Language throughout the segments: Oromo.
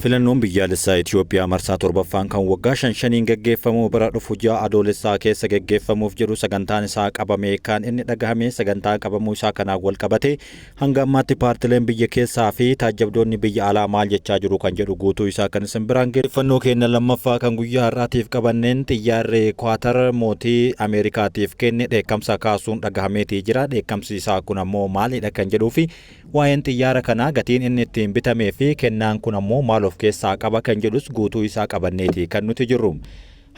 Filannoon biyyaalessaa Itoophiyaa marsaa torbaffaan kan waggaa shaniin gaggeeffamu bara dhufu ji'a adoolessaa keessa gaggeeffamuuf jedhu sagantaan isaa qabamee kan inni dhagahame sagantaa qabamuu isaa kanaan wal qabate hanga ammaatti paartileen biyya keessaa fi taajjabdoonni biyya alaa maal jechaa jiru kan jedhu guutuu isaa kan isin biraan geeffannoo keenya lammaffaa kan guyyaa har'aatiif qabanneen xiyyaarri Kwaatar mootii Ameerikaatiif kenne dheekkamsa kaasuun dhagahameetii jira. Dheekkamsi isaa kun ammoo maalidha kan jedhuu fi waa'een xiyyaara kanaa gatiin inni ittiin bitamee fi kennaan kun ammoo maal of keessaa qaba kan jedhus guutuu isaa qabanneeti kan nuti jirru.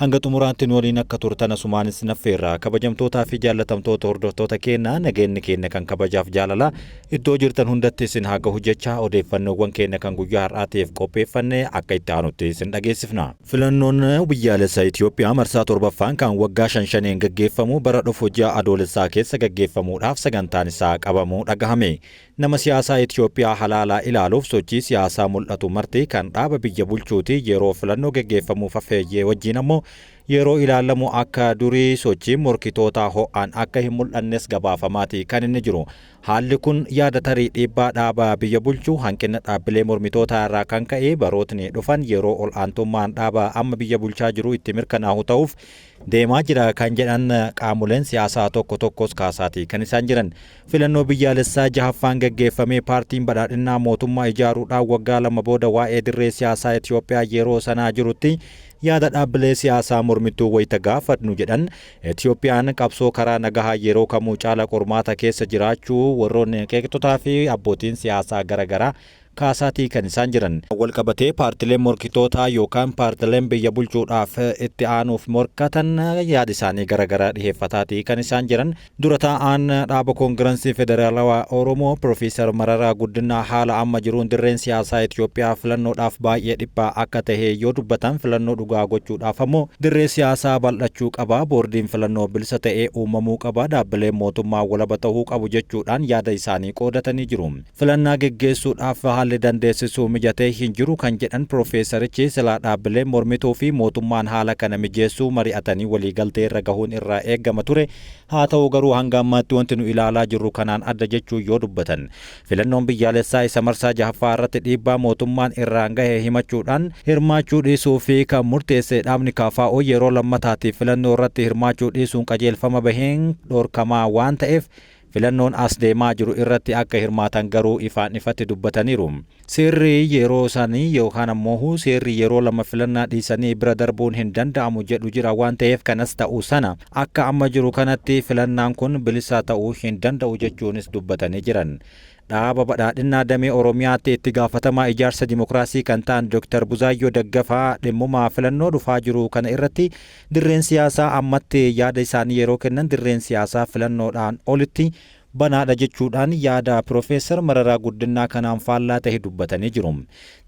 Hanga xumuraatti nu waliin akka turtan asumaanis naffeerra. Kabajamtootaa fi jaallatamtoota hordoftoota keenya nageenyi keenya kan kabajaaf jaalala iddoo jirtan hundatti isin haa gahu jecha odeeffannoowwan keenya kan guyyaa har'aatiif qopheeffanne akka itti aanutti isin dhageessifna. Filannoon biyyaalessaa Itoophiyaa marsaa torbaffaan kan waggaa shaniin gaggeeffamu bara dhufu ji'a adoolessaa keessa gaggeeffamuudhaaf sagantaan isaa qabamuu dhagahame. Nama siyaasaa Itoophiyaa halaalaa ilaaluuf sochii siyaasaa mul'atu marti kan dhaaba biyya bulchuuti yeroo filannoo gaggeeffamuuf affeeyyee wajjin ammoo yeroo ilaalamu akka durii sochii morkitoota ho'aan akka hin mul'annes gabaafamaati kan inni jiru. Haalli kun yaada tarii dhiibbaa dhaaba biyya bulchuu hanqina dhaabbilee mormitootaa irraa kan ka'e barootni dhufan yeroo ol aantummaan dhaaba amma biyya bulchaa jiru itti mirkanaa'u ta'uuf deemaa jira kan jedhan qaamoleen siyaasaa tokkos kaasaati kan isaan jiran. Filannoo biyyaalessaa jahaffaan gaggeeffamee paartiin badhaadhinaa mootummaa ijaaruudhaan waggaa lama booda waa'ee dirree siyaasaa Itoophiyaa yeroo sanaa jirutti yaada dhaabbilee siyaasaa mormituu wayita gaafadnu jedhan Itoophiyaan qabsoo karaa nagahaa yeroo kamuu caala qormaata keessa jiraachuu warroonni qeeqxotaa fi abbootiin siyaasaa garaagaraa kaasaatii kan isaan jiran. Walqabatee paartileen morkitootaa yookaan paartileen biyya bulchuudhaaf itti aanuuf morkatan yaada isaanii garaagaraa dhiheeffataatii kan isaan jiran. Dura taa'aan dhaaba koongirensii federaalawaa Oromoo Profeesar Mararaa Guddinaa haala amma jiruun dirreen siyaasaa Itoophiyaa filannoodhaaf baay'ee dhiphaa akka tahe yoo dubbatan filannoo dhugaa gochuudhaaf ammoo dirree siyaasaa bal'achuu qaba, boordiin filannoo bilisa ta'ee uumamuu qaba, dhaabbileen mootummaa walaba ta'uu qabu jechuudhaan yaada isaanii qoodatanii jiru. Filannaa geggeessuudhaaf haalli dandeessisuu mijatee hin jiru kan jedhan Profeesarichi silaa dhaabbileen mormituu fi mootummaan haala kana mijeessuu mari'atanii waliigaltee irra gahuun irraa eegama ture. Haa ta'u garuu hanga ammaatti wanti nu ilaalaa jirru kanaan adda jechuu yoo dubbatan filannoon biyyaalessaa isa marsaa jahaffaa irratti dhiibbaa mootummaan irraan gahe himachuudhaan hirmaachuu dhiisuu fi kan murteesse dhaabni KFO yeroo lammataatiif filannoo irratti hirmaachuu dhiisuun qajeelfama baheen dhorkamaa waan ta'eef filannoon as deemaa jiru irratti akka hirmaatan garuu ifaan ifatti dubbataniiru. Seerri yeroo isaanii yookaan ammoo seerri yeroo lama filannaa dhiisanii bira darbuun hin danda'amu jedhu jira waan ta'eef kanas ta'uu sana akka amma jiru kanatti filannaan kun bilisa ta'uu hin danda'u jechuunis dubbatanii jiran. Dhaaba badhaadhinaa damee Oromiyaatti itti gaafatamaa ijaarsa dimokiraasii kan ta'an Dr. Buzaayyoo Daggafaa dhimmumaa filannoo dhufaa jiru kana irratti dirreen siyaasaa ammatti yaada isaanii yeroo kennan dirreen siyaasaa filannoodhaan olitti banaadha jechuudhaan yaada Profeesar Mararaa Guddinaa kanaan faallaa ta'e dubbatanii jiru.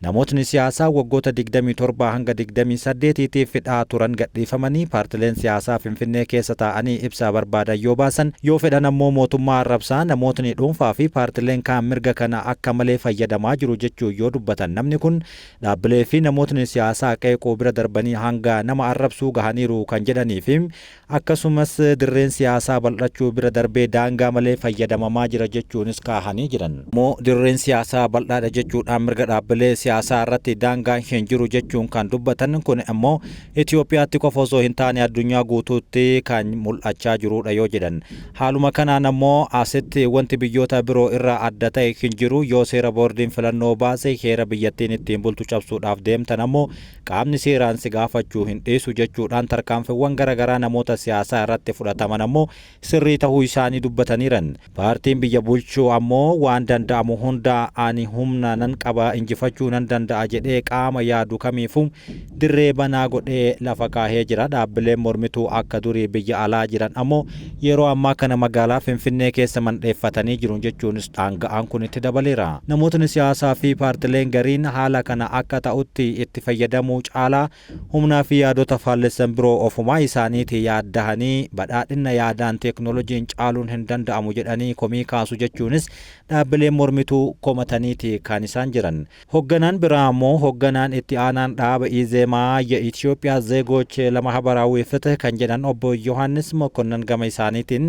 Namootni siyaasaa waggoota 27 hanga 28tiif hidhaa turan gadhiifamanii paartileen siyaasaa Finfinnee keessa taa'anii ibsaa barbaadan yoo baasan yoo fedhan ammoo mootummaa arrabsaa namootni dhuunfaa fi paartileen kaan mirga kana akka malee fayyadamaa jiru jechuu yoo dubbatan namni kun dhaabbilee fi namootni siyaasaa qeequu bira darbanii hanga nama arrabsuu gahaniiru kan jedhanii fi akkasumas dirreen siyaasaa bal'achuu bira darbee daangaa malee fayyadamamaa jira jechuunis kaahanii jiran. Moo dirreen siyaasaa bal'aadha jechuudhaan mirga dhaabbilee siyaasaa irratti daangaan hin jiru jechuun kan dubbatan kun immoo Itoophiyaatti qofa osoo hin taane addunyaa guutuutti kan mul'achaa jirudha yoo jedhan. Haaluma kanaan ammoo asitti wanti biyyoota biroo irraa adda ta'e hin jiru yoo seera boordiin filannoo baase heera biyyattiin ittiin bultu cabsuudhaaf deemtan ammoo qaamni seeraan si gaafachuu hin dhiisu jechuudhaan tarkaanfiiwwan garaagaraa namoota siyaasaa irratti fudhataman ammoo sirrii ta'uu isaanii dubbataniiran. Paartiin biyya bulchuu ammoo waan danda'amu hunda ani humna nan qaba injifachuu nan danda'a jedhee qaama yaadu kamiifuu dirree banaa godhee lafa kaahee jira. Dhaabbileen mormituu akka durii biyya alaa jiran ammoo yeroo ammaa kana magaalaa Finfinnee keessa mandheeffatanii jiru jechuunis dhaanga'aan kun itti dabaleera. Namootni siyaasaa fi paartileen gariin haala kana akka ta'utti itti fayyadamuu caalaa humnaa fi yaadota faallessan biroo ofumaa isaaniitti yaaddahanii badhaadhina yaadaan teeknooloojiin caaluun hin danda'amu jedhan jedhanii komii kaasu jechuunis dhaabbileen mormituu komataniiti kan isaan jiran. Hoogganaan biraa immoo hoogganaan itti aanaan dhaaba Izemaa የኢትዮጵያ ዜጎች ለማህበራዊ ፍትህ kan jedhan obbo Yohaannis Mokonnon gama isaaniitiin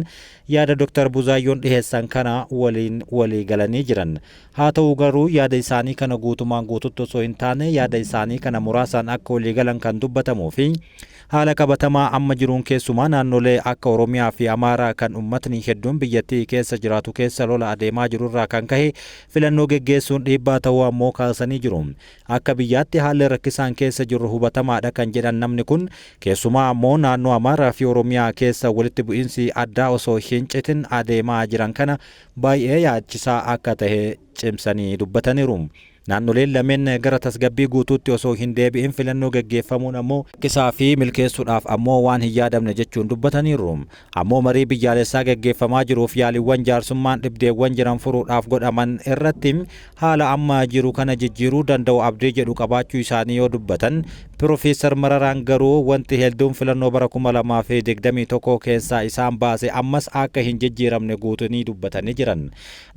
yaada Dr. Buzaayoon dhiheessan kana waliin walii galanii jiran. Haa ta'u garuu yaada isaanii kana guutumaan guututti osoo hin taane yaada isaanii kana muraasaan akka walii galan kan dubbatamuu fi haala qabatamaa amma jiruun keessumaa naannolee akka Oromiyaa fi Amaaraa kan uummatni hedduun biyyattii keessa jiraatu keessa lola adeemaa jirurraa kan ka'e filannoo geggeessuun dhiibbaa ta'uu ammoo kaasanii jiru. Akka biyyaatti haalli rakkisaan keessa jiru hubatamaadha kan jedhan namni kun keessumaa ammoo naannoo Amaaraa fi Oromiyaa keessa walitti bu'iinsi addaa osoo hin citin adeemaa jiran kana baay'ee yaachisaa akka ta'e cimsanii dubbataniiru. Naannoleen lameen gara tasgabbii guutuutti osoo hin deebi'in filannoo geggeeffamuun ammoo kisaa fi milkeessuudhaaf ammoo waan hin yaadamne jechuun dubbataniiru. Ammoo marii biyyaalessaa geggeeffamaa jiruuf yaaliiwwan jaarsummaan dhibdeewwan jiran furuudhaaf godhaman irratti haala amma jiru kana jijjiiruu danda'u abdii jedhu qabaachuu isaanii yoo dubbatan, Piroofeesar Mararaan garuu wanti hedduun filannoo bara 2021 keessaa isaan baase ammas akka hin jijjiiramne guutanii dubbatanii jiran.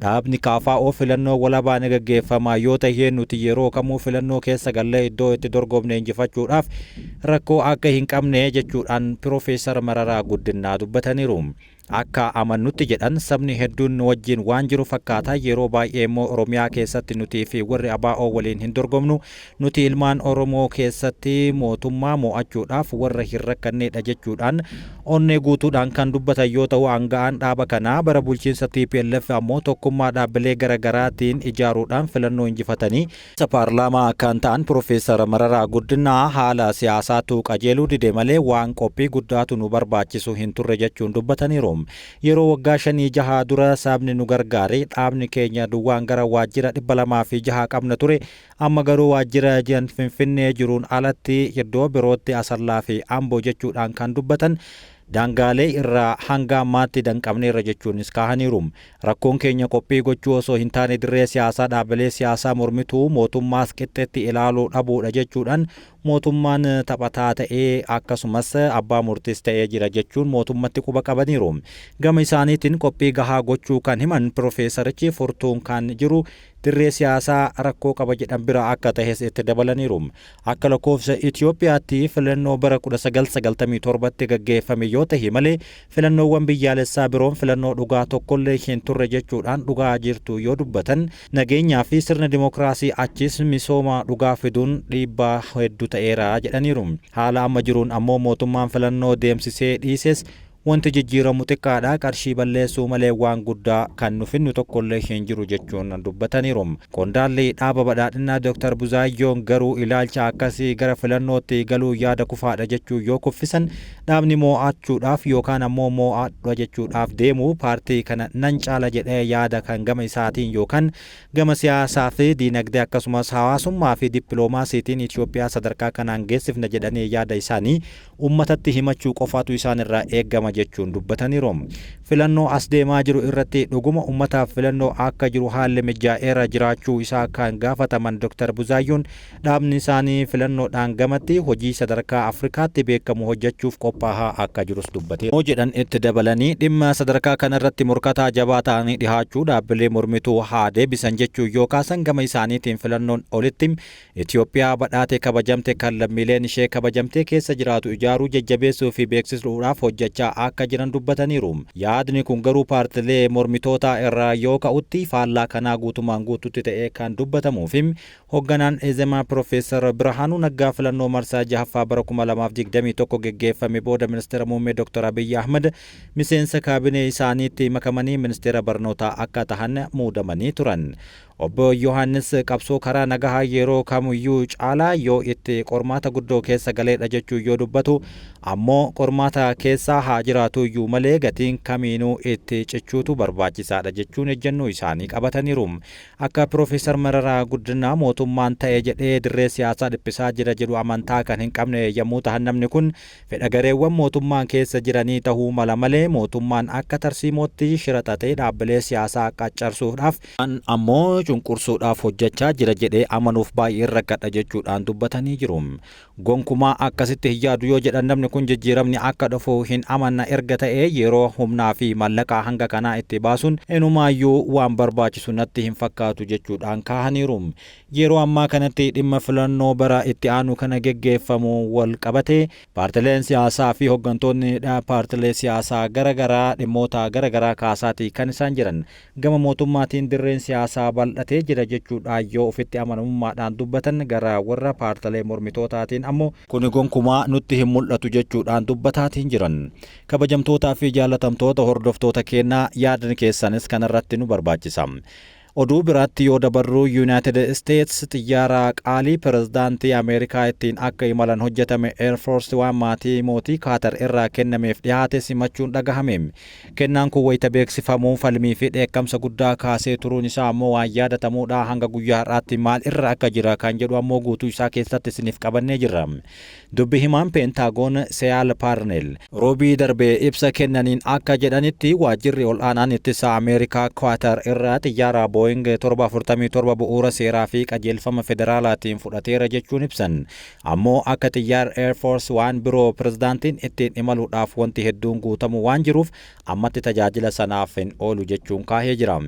Dhaabni KFO filannoo walabaa ni geggeeffamaa yoo ta'e nuti yeroo kamuu filannoo keessa gallee iddoo itti dorgomne injifachuudhaaf rakkoo akka hin qabne jechuudhaan Piroofeesar Mararaa Guddinaa dubbataniiru. Akka amannutti jedhan sabni hedduun wajjin waan jiru fakkaata. Yeroo baay'ee immoo Oromiyaa keessatti nuti fi warri ABO waliin hin dorgomnu. Nuti ilmaan Oromoo keessatti mootummaa mo'achuudhaaf warra hin rakkannedha jechuudhaan onnee guutuudhaan kan dubbatan yoo ta'u, aanga'aan dhaaba kanaa bara bulchiinsa TPLF ammoo tokkummaa dhaabbilee garaagaraatiin ijaaruudhaan filannoo injifatanii paarlaamaa kan ta'an Piroofeesar Mararaa Guddinaa haala siyaasaatu qajeeluu dide malee waan qophii guddaatu nu barbaachisu hin turre jechuun dubbataniiru. Yeroo waggaa 5-6 dura sabni nu gargaare dhaabni keenya duwwaan gara waajjira 206 qabna ture. Amma garuu waajjira Finfinnee jiruun alatti iddoo birootti Asallaa fi Amboo jechuudhaan kan dubbatan. Daangaalee irraa hanga ammaatti danqabneerra jechuunis kaahaniiru. Rakkoon keenya qophii gochuu osoo hin taane dirree siyaasaa dhaabbilee siyaasaa mormituu mootummaas qixxeetti ilaaluu dhabuudha jechuudhaan mootummaan taphataa ta'ee akkasumas abbaa murtiis ta'ee jira jechuun mootummatti quba qabaniiru. Gama isaaniitiin qophii gahaa gochuu kan himan Piroofeesarichi furtuun kan jiru dirree siyaasaa rakkoo qaba jedhan bira akka ta'es itti dabalaniiru. Akka lakkoofsa Itoophiyaatti filannoo bara 1997tti gaggeeffame yoo ta'e malee filannoowwan biyyaalessaa biroon filannoo dhugaa tokkollee hin turre jechuudhaan dhugaa jirtu yoo dubbatan, nageenyaa fi sirna dimokiraasii achis misooma dhugaa fiduun dhiibbaa hedduu ta'eera jedhaniiru. Haala amma jiruun ammoo mootummaan filannoo deemsisee dhiises wanti jijjiiramu xiqqaadha. Qarshii balleessuu malee waan guddaa kan nu finnu tokkollee hin jiru jechuun dubbataniiru. Qondaalli dhaaba badhaadhinaa Dr. Buzaayoon garuu ilaalcha akkasii gara filannootti galuu yaada kufaadha jechuu yoo kuffisan, dhaabni mo'achuudhaaf yookaan ammoo mo'adha jechuudhaaf deemu paartii kana nan caala jedhee yaada kan gama isaatiin yookaan gama siyaasaa fi diinagdee akkasumas hawaasummaa fi dippiloomaasiitiin Itoophiyaa sadarkaa kanaan geessifna jedhanii yaada isaanii uummatatti himachuu qofaatu isaan irraa eegama jechuun dubbataniiru. Filannoo as deemaa jiru irratti dhuguma uummataaf filannoo akka jiru haalli mijaa'eera jiraachuu isaa kan gaafataman Dr. Buzaayoon dhaabni isaanii filannoodhaan gamatti hojii sadarkaa Afrikaatti beekamu hojjechuuf qophaa'aa akka jirus dubbateera. Moo jedhan itti dabalanii dhimma sadarkaa kanarratti morkataa jabaa ta'anii dhihaachuu dhaabbilee mormituu haa deebisan jechuu yoo kaasan, gama isaaniitiin filannoon olitti Itoophiyaa badhaate kabajamte kan lammiileen ishee kabajamtee keessa jiraatu ijaaruu jajjabeessuu fi beeksisuudhaaf hojjechaa akka jiran dubbataniiru. Yaadni kun garuu paartilee mormitootaa irraa yoo ka'utti faallaa kanaa guutumaan guututti ta'ee kan dubbatamuu fi hoogganaan Izemaa Piroofeesar Birhaanuu Naggaa filannoo marsaa 6ffaa bara 2021 geggeeffame booda ministeera muummee Dr. Abiyyi Ahmed miseensa kaabinee isaaniitti makamanii ministeera barnootaa akka tahan muudamanii turan. Obbo Yohaannis qabsoo karaa nagahaa yeroo kamiyyuu caalaa yoo itti qormaata guddoo keessa galeedha jechuu yoo dubbatu, ammoo qormaata keessa haa jiraatu iyyuu malee gatiin kamiinuu itti cichuutu barbaachisaadha jechuun ejjennoo isaanii qabataniiru. Akka Piroofeesar Mararaa Guddinaa mootummaan ta'e jedhee dirree siyaasaa dhiphisaa jira jedhu amantaa kan hin qabne yommuu ta'an, namni kun fedha gareewwan mootummaan keessa jiranii ta'uu mala malee mootummaan akka tarsiimootti shiraxatee dhaabbilee siyaasaa qacarsuudhaaf ammoo cunqursuudhaaf hojjechaa jira jedhee amanuuf baay'ee rakkadha jechuudhaan dubbatanii jiru. Gonkumaa akkasitti hin yaadu yoo jedhan namni kun jijjiiramni akka dhufu hin amanna erga ta'ee yeroo humnaa fi mallaqaa hanga kanaa itti baasuun inumaayyuu waan barbaachisu natti hin fakkaatu jechuudhaan kaahaniiru. Yeroo ammaa kanatti dhimma filannoo bara itti aanu kana geggeeffamu wal qabate paartileen siyaasaa fi hooggantoonni paartilee siyaasaa garaagaraa dhimmoota garaagaraa kaasaatii kan isaan jiran gama mootummaatiin dirreen siyaasaa bal'atee jira jechuudhaan yoo ofitti amanamummaadhaan dubbatan gara warra paartilee mormitootaatiin ammoo kuni gonkumaa nutti hin mul'atu jechuudhaan dubbataatiin jiran. Kabajamtootaa fi jaalatamtoota hordoftoota keenyaa yaadan keessanis kanarratti nu barbaachisa. Oduu biraatti yoo dabarru United States xiyyaara qaalii pirezidaantii Ameerikaa ittiin akka imalan hojjetame Air Force One maatii mootii Kaatar irraa kennameef dhiyaate simachuun dhagahame. Kennaan kun wayita beeksifamuu falmii fi dheekkamsa guddaa kaasee turuun isaa ammoo waan yaadatamuudha. Hanga guyyaa har'aatti maal irra akka jira kan jedhu ammoo guutuu isaa keessatti isiniif qabannee jirra. Dubbi himaan Peentaagoon Seyaal Paarneel roobii darbee ibsa kennaniin akka jedhanitti waajjirri ol'aanaan ittisa Ameerikaa Kaatar irraa xiyyaara Boeing 747 bu'uura seeraa fi qajeelfama federaalaatiin fudhateera jechuun ibsan. Ammoo akka xiyyaara Air Force One biroo pirezidaantiin ittiin imaluudhaaf wanti hedduun guutamu waan jiruuf ammatti tajaajila sanaaf hin oolu jechuun kaahee jira.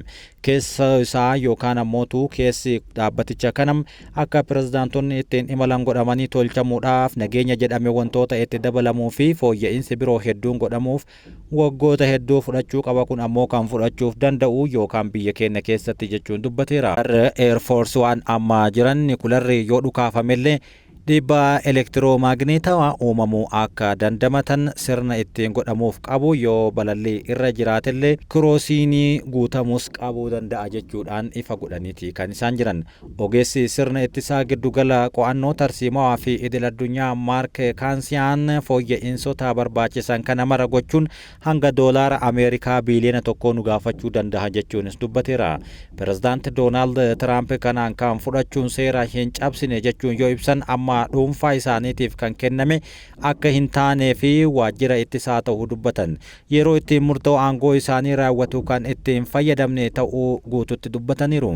Keessa isaa yookaan ammootu keessi dhaabbaticha kanam akka pirezidaantonni ittiin imalan godhamanii tolchamuudhaaf nageenya jedhame wantoota itti dabalamuu fi fooyya'insi biroo hedduun godhamuuf waggoota hedduu fudhachuu qaba. Kun ammoo kan fudhachuuf danda'u yookaan biyya keenya keessatti jechuun dubbateera. Air Force One amma jiran kularri yoo dhukaafamellee dhiibbaa elektiroomagneetawaa uumamuu akka dandamatan sirna ittiin godhamuuf qabu yoo balallii irra jiraatellee kiroosiinii guutamus qabuu danda'a jechuudhaan ifa godhaniiti kan isaan jiran. Ogeessi sirna ittisaa giddugala qo'annoo tarsiimawaa fi idil addunyaa Maark Kaansiyaan fooyya'insoota barbaachisan kana mara gochuun hanga doolaara Ameerikaa biiliyoona tokko nu gaafachuu danda'a jechuunis dubbateera. Pirezidaanti Doonaald Tiraamp kanaan kan fudhachuun seera hin cabsine jechuun yoo ibsan amma dhuunfaa isaaniitiif kan kenname akka hin taanee fi waajjira ittisaa ta'uu dubbatan. Yeroo ittiin murtoo aangoo isaanii raawwatu kan ittiin fayyadamne ta'uu guututti dubbataniiru.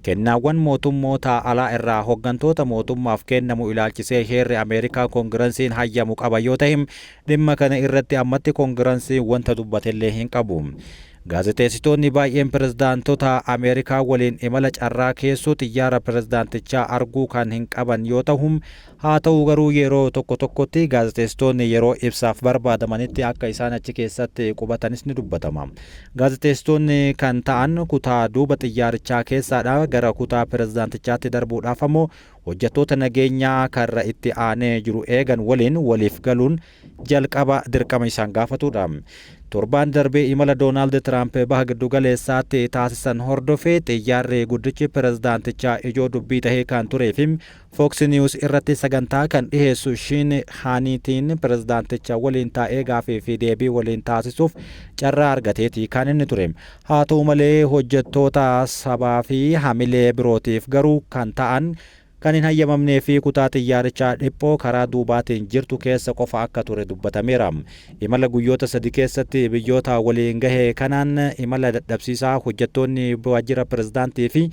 Kennaawwan mootummoota alaa irraa hooggantoota mootummaaf kennamu ilaalchisee heerri Ameerikaa koongiransiin hayyamu qaba yoo ta'e dhimma kana irratti ammatti koongiransiin wanta dubbatellee hin qabu. Gaazexeessitoonni baay'een pirezidaantota Ameerikaa waliin imala carraa keessoo xiyyaara pirezidaantichaa arguu kan hin qaban yoo ta'u, haa ta'u garuu yeroo tokko tokkotti gaazexeessitoonni yeroo ibsaaf barbaadamanitti akka isaan achi keessatti qubatanis ni dubbatama. Gaazexeessitoonni kan ta'an kutaa duuba xiyyaarichaa keessaadha gara kutaa pirezidaantichaatti darbuudhaaf ammoo hojjettoota nageenyaa karra itti aanee jiru eegan waliin waliif galuun jalqaba dirqama isaan gaafatudha. Torbaan darbee imala Doonaald Tiraamp baha giddu galeessaatti taasisan hordofee xiyyaarri guddichi pirezidaantichaa ijoo dubbii tahee kan turee fi Fox News irratti sagantaa kan dhiheessu Shin Haniitiin pirezidaanticha waliin taa'ee gaafii fi deebii waliin taasisuuf carraa argateeti kan inni ture. Haa ta'u malee hojjettoota sabaa fi hamilee birootiif garuu kan ta'an kan hin hayyamamnee fi kutaa xiyyaarichaa dhiphoo karaa duubaatiin jirtu keessa qofa akka ture dubbatameera. Imala guyyoota 3 keessatti biyyoota waliin gahee kanaan imala dadhabsiisaa hojjettoonni waajjira pirezidaantii fi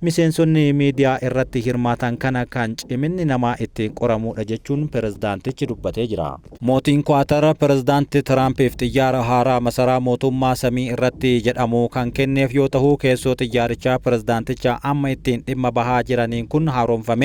miseensonni miidiyaa irratti hirmaatan kana kan ciminni namaa ittiin qoramuudha jechuun pirezidaantichi dubbatee jira. Mootiin Kwaatar pirezidaantii Tiraampiif xiyyaara haaraa masaraa mootummaa samii irratti jedhamu kan kenneef yoo ta'u keessoo xiyyaarichaa pirezidaanticha amma ittiin dhimma bahaa jiraniin kun haaromfame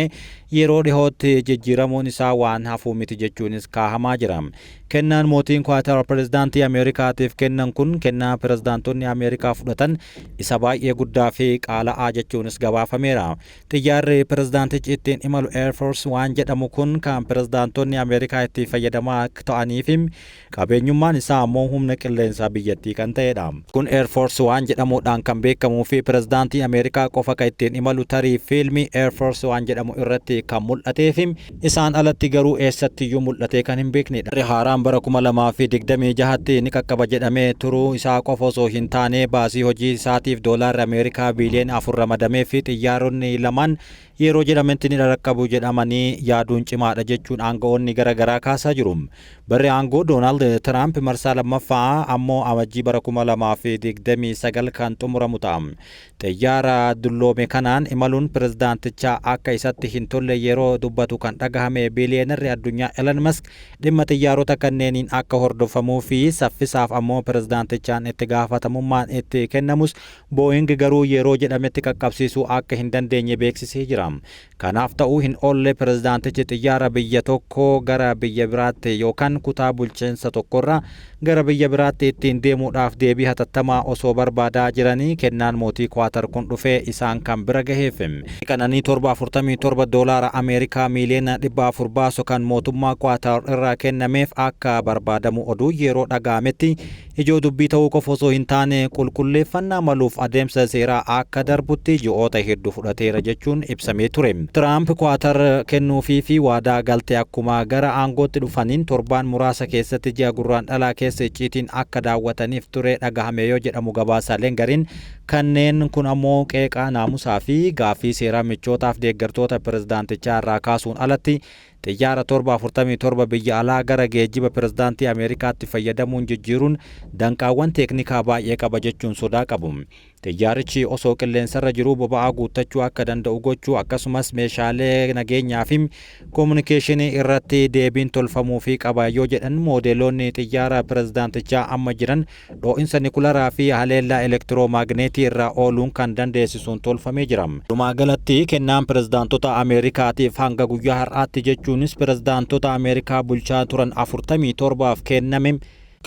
yeroo dhihootti jijjiiramuun isaa waan hafuu miti jechuunis kaahamaa jira. Kennaan mootiin Kwaatar pirezidaantii Ameerikaatiif kennan kun kennaa pirezidaantonni Ameerikaa fudhatan isa baay'ee guddaa fi qaala'aa jechuunis gabaafameera. Xiyyaarri pirezidaantichi ittiin imalu Air Force One jedhamu kun kan pirezidaantonni Ameerikaa itti fayyadamaa ta'anii fi qabeenyummaan isaa ammoo humna qilleensaa biyyattii kan ta'edha. Kun Air Force One jedhamuudhaan kan beekamuu fi pirezidaantii Ameerikaa qofa kan ittiin imalu tarii fiilmii Air Force One jedhamu irratti kan mul'atee fi isaan alatti garuu eessattiyyuu mul'atee kan hin beeknedha. Haaraan bara 2026tti ni qaqqaba jedhamee turuu isaa qofa osoo hin taane baasii hojii isaatiif doolaarri Ameerikaa biiliyoona 4 ramadamee fi xiyyaaronni lamaan yeroo jedhametti ni dhaqqabu jedhamanii yaaduun cimaadha jechuun aangawoonni garaagaraa kaasaa jiru. Barri aangoo Doonaald Tiraamp marsaa lammaffaa ammoo amajjii bara 2029 kan xumuramu ta'a. Xiyyaara dulloome kanaan imaluun pirezidaantichaa akka isatti hin tolle yeroo dubbatu kan dhagahame biiliyeenarri addunyaa Elon Musk dhimma xiyyaarota kanneeniin akka hordofamuu fi saffisaaf ammoo pirezidaantichaan itti gaafatamummaan itti kennamus Boeing garuu yeroo jedhametti qaqqabsiisuu akka hin dandeenye beeksisee jira. Kanaaf ta'uu hin oolle pirezidaantichi xiyyaara biyya tokko gara biyya biraatti yookaan kutaa bulchiinsa tokkorraa gara biyya biraatti ittiin deemuudhaaf deebii hatattamaa osoo barbaadaa jiranii kennaan mootii Kwaatar kun dhufee isaan kan bira gaheef. Qananii $47 Ameerikaa miiliyoona 400 baasu kan mootummaa Kwaatar irraa kennameef akka barbaadamu oduu yeroo dhaga'ametti ijoo dubbii ta'uu qofa osoo hin taane qulqulleeffannaa maluuf adeemsa seeraa akka darbutti ji'oota hedduu fudhateera jechuun ibsamee ture. Tiraamp Kwaatar kennuufii fi waadaa galtee akkuma gara aangootti dhufaniin torbaan muraasa keessatti ji'a gurraandhalaa keessa icciitiin akka daawwataniif ture dhagahame yoo jedhamu gabaasaaleen gariin kanneen kun ammoo qeeqaa naamusaa fi gaaffii seeraa michootaaf deeggartoota pirezidaantichaa irraa kaasuun alatti xiyyaara 747 biyya alaa gara geejjiba pirezidaantii Ameerikaatti fayyadamuun jijjiiruun danqaawwan teeknikaa baay'ee qaba jechuun sodaa qabu. Xiyyaarichi osoo qilleensarra jiruu boba'aa guuttachuu akka danda'u gochuu akkasumas meeshaalee nageenyaa fi koominikeeshinii irratti deebiin tolfamuu fi qaba yoo jedhan moodeelonni xiyyaara pirezidaantichaa amma jiran dho'insa nikularaa fi haleellaa elektiroomagneetii irraa ooluun kan dandeessisuun tolfamee jira. Walumaa galatti kennaan pirezidaantota Ameerikaatiif hanga guyyaa har'aatti jechuunis pirezidaantota Ameerikaa bulchaa turan 47f kenname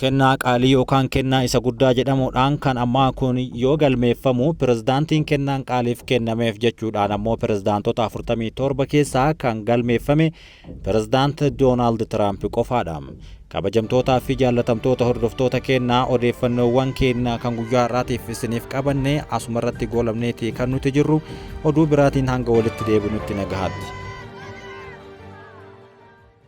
kennaa qaalii yookaan kennaa isa guddaa jedhamuudhaan kan ammaa kun yoo galmeeffamu pirezidaantiin kennaan qaaliif kennameef jechuudhaan ammoo pirezidaantota 47 keessaa kan galmeeffame pirezidaant Doonaald Tiraamp qofaadha. Kabajamtootaa fi jaallatamtoota hordoftoota kennaa odeeffannoowwan kennaa kan guyyaa har'aatiif isiniif qabanne asumarratti goolabneeti kan nuti jirru oduu biraatiin hanga walitti deebinutti nagaatti.